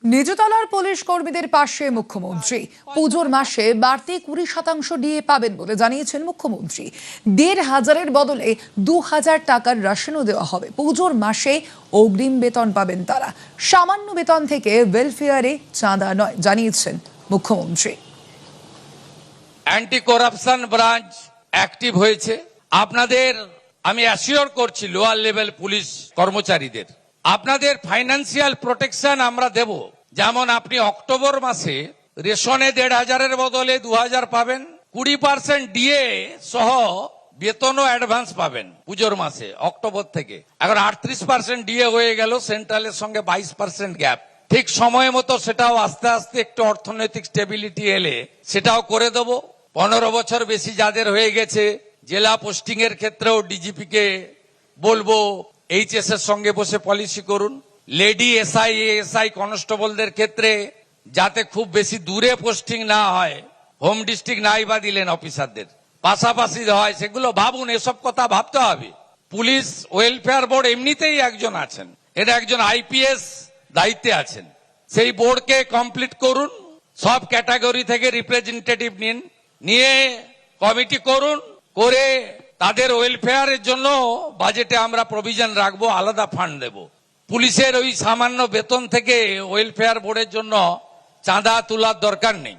নিজতলার police কর্মীদের পাশে মুখ্যমন্ত্রী। পুজোর মাসে বাড়তি 20% ডিএ পাবেন বলে জানিয়েছেন মুখ্যমন্ত্রী। 1,500-এর বদলে 2,000 টাকার রাশনও দেওয়া হবে। পুজোর মাসে অগ্রিম বেতন পাবেন তারা। সামান্য বেতন থেকে ওয়েলফেয়ারে চাঁদা নয়, জানিয়েছেন মুখ্যমন্ত্রী। অ্যান্টি করাপশন ব্রাঞ্চ অ্যাক্টিভ হয়েছে। আপনাদের আমি অ্যাসিওর করছি, লোয়ার লেভেল পুলিশ কর্মচারীদের আপনাদের ফাইন্যান্সিয়াল প্রোটেকশন আমরা দেব। যেমন আপনি অক্টোবর মাসে রেশনে 1,500-এর বদলে 2,000 পাবেন, 20% ডিএ সহ বেতনও অ্যাডভান্স পাবেন পুজোর মাসে অক্টোবর থেকে। এখন 38% ডিএ হয়ে গেল, সেন্ট্রালের সঙ্গে 22% গ্যাপ। ঠিক সময় মতো সেটাও আস্তে আস্তে একটু অর্থনৈতিক স্টেবিলিটি এলে সেটাও করে দেবো। 15 বছর বেশি যাদের হয়ে গেছে, জেলা পোস্টিং এর ক্ষেত্রেও ডিজিপি কে বলবো এইচএস এর সঙ্গে বসে পলিসি করুন। লেডি এসআই কনস্টেবলদের ক্ষেত্রে যাতে খুব বেশি দূরে পোস্টিং না হয়, হোম ডিস্ট্রিক্ট নাই বা দিলেন অফিসারদের পাশাপাশি হয়, সেগুলো ভাবুন। এসব কথা ভাবতে হবে। পুলিশ ওয়েলফেয়ার বোর্ড এমনিতেই একজন আছেন, এটা একজন আইপিএস দায়িত্বে আছেন। সেই বোর্ডকে কমপ্লিট করুন, সব ক্যাটাগরি থেকে রিপ্রেজেন্টেটিভ নিয়ে কমিটি করুন, করে তাদের ওয়েলফেয়ারের জন্য বাজেটে আমরা প্রভিশন রাখবো, আলাদা ফান্ড দেব। পুলিশের ওই সামান্য বেতন থেকে ওয়েলফেয়ার বোর্ডের জন্য চাঁদা তোলার দরকার নেই।